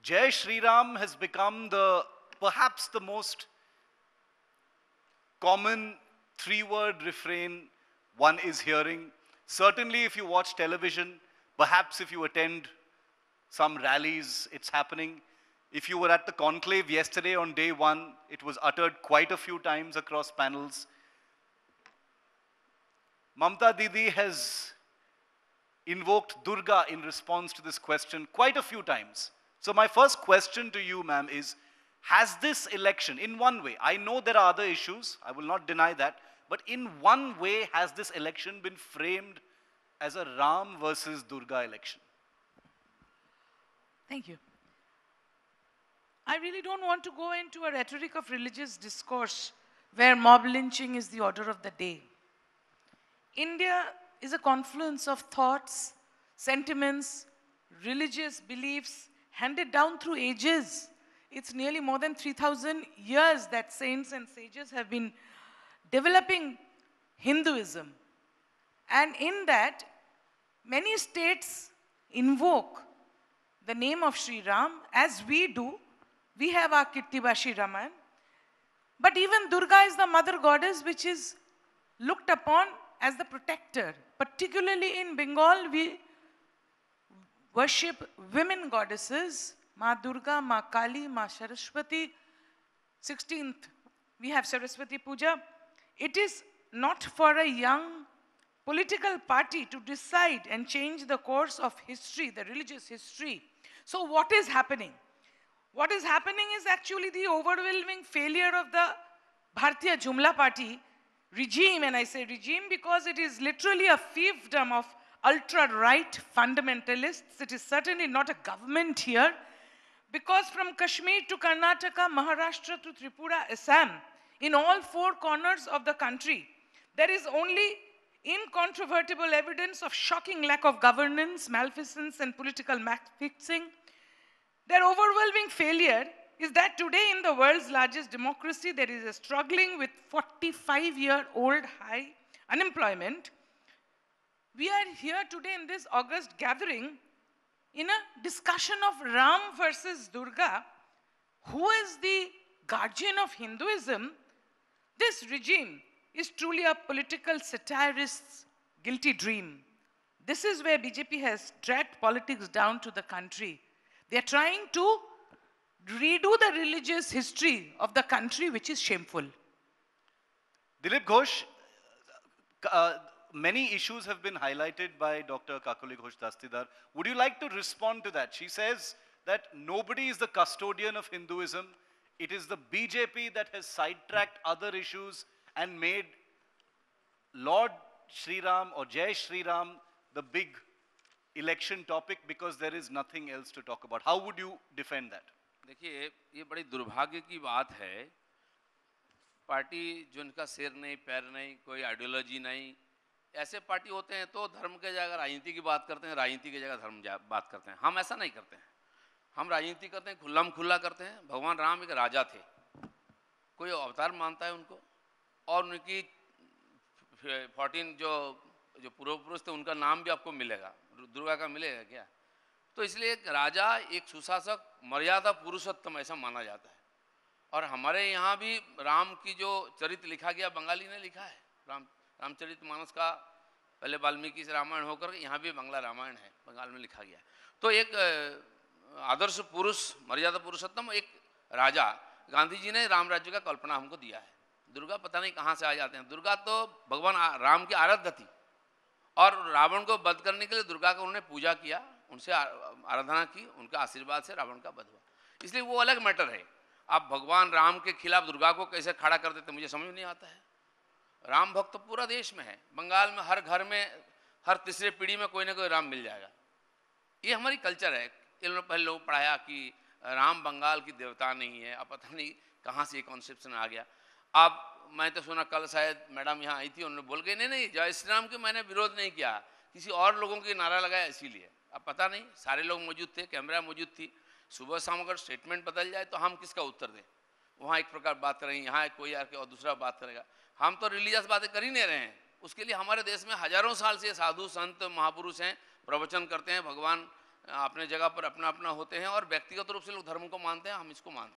Jai Shri Ram has become perhaps the most common three-word refrain one is hearing. Certainly, if you watch television, perhaps if you attend some rallies, it's happening. If you were at the conclave yesterday on day one, it was uttered quite a few times across panels. Mamta Didi has invoked Durga in response to this question quite a few times. So my first question to you, ma'am, is, has this election, in one way, I know there are other issues, I will not deny that, but in one way, has this election been framed as a Ram versus Durga election? Thank you. I really don't want to go into a rhetoric of religious discourse where mob lynching is the order of the day. India is a confluence of thoughts, sentiments, religious beliefs handed down through ages. It's nearly more than 3,000 years that saints and sages have been developing Hinduism. And in that, many states invoke the name of Sri Ram, as we do. We have our Kittibashi Raman. But even Durga is the mother goddess, which is looked upon as the protector. Particularly in Bengal, we worship women goddesses, Ma Durga, Ma Kali, Ma Saraswati. 16th, we have Saraswati Puja. It is not for a young political party to decide and change the course of history, the religious history. So what is happening? What is happening is actually the overwhelming failure of the Bharatiya Jumla Party regime, and I say regime because it is literally a fiefdom of ultra-right fundamentalists. It is certainly not a government here, because from Kashmir to Karnataka, Maharashtra to Tripura, Assam, in all four corners of the country, there is only incontrovertible evidence of shocking lack of governance, malfeasance, and political match-fixing. Their overwhelming failure is that today in the world's largest democracy, there is a struggling with 45-year-old high unemployment. We are here today in this August gathering in a discussion of Ram versus Durga. Who is the guardian of Hinduism? This regime is truly a political satirist's guilty dream. This is where BJP has dragged politics down to the country. They are trying to redo the religious history of the country, which is shameful. Dilip Ghosh, many issues have been highlighted by Dr. Kakuli Ghosh Dastidar. Would you like to respond to that? She says that nobody is the custodian of Hinduism. It is the BJP that has sidetracked other issues and made Lord Shri Ram or Jai Shri Ram the big election topic because there is nothing else to talk about. How would you defend that? देखिए, ये बड़ी दुर्भाग्य की बात है। Party जिनका सिर नहीं, पैर नहीं, कोई आइडियोलॉजी नहीं, ऐसे पार्टी होते हैं तो धर्म के जगह राजनीति की बात करते हैं, राजनीति की जगह धर्म बात करते हैं। हम ऐसा नहीं करते हैं। हम राजनीति करते हैं, खुल्लम खुल्ला करते हैं। भगवान राम एक राजा थे, कोई अवतार मानता है उनको, और उनकी 14 जो पूर्व पुरुष थे उनका नाम भी आपको मिलेगा, दुर्गा का मिलेगा क्या? तो इसलिए एक राजा, एक सुशासक, मर्यादा पुरुषोत्तम ऐसा माना जाता है। और हमारे यहाँ भी राम की जो चरित्र लिखा गया, बंगाली ने लिखा है। रामचरितमानस का पहले वाल्मीकि से रामायण होकर यहाँ भी बंगला रामायण है, बंगाल में लिखा गया। तो एक आदर्श पुरुष, मर्यादा पुरुषोत्तम एक राजा, गांधी जी ने राम राज्य का कल्पना हमको दिया है। दुर्गा पता नहीं कहाँ से आ जाते हैं। दुर्गा तो भगवान राम की आराध्य थी, और रावण को वध करने के लिए दुर्गा का उन्होंने पूजा किया, उनसे आराधना की, उनके आशीर्वाद से रावण का वध हुआ। इसलिए वो अलग मैटर है। आप भगवान राम के खिलाफ दुर्गा को कैसे खड़ा कर देते, मुझे समझ नहीं आता है। राम भक्त तो पूरा देश में है। बंगाल में हर घर में, हर तीसरे पीढ़ी में कोई ना कोई राम मिल जाएगा। ये हमारी कल्चर है। इन्होंने पहले लोग पढ़ाया कि राम बंगाल की देवता नहीं है। अब पता नहीं कहाँ से ये कॉन्सेप्शन आ गया। अब मैं तो सुना कल शायद मैडम यहाँ आई थी, उन्होंने बोल गई नहीं जय श्री राम की मैंने विरोध नहीं किया, किसी और लोगों की नारा लगाया इसीलिए। अब पता नहीं, सारे लोग मौजूद थे, कैमरा मौजूद थी। सुबह शाम अगर स्टेटमेंट बदल जाए तो हम किसका उत्तर दें? वहाँ एक प्रकार बात करेंगे, यहाँ कोई आके और दूसरा बात करेगा। हम तो रिलीजियस बातें कर ही नहीं रहे हैं। उसके लिए हमारे देश में हजारों साल से साधु संत महापुरुष हैं, प्रवचन करते हैं, भगवान अपने जगह पर अपना अपना होते हैं और व्यक्तिगत रूप से लोग धर्म को मानते हैं, हम इसको मानते हैं।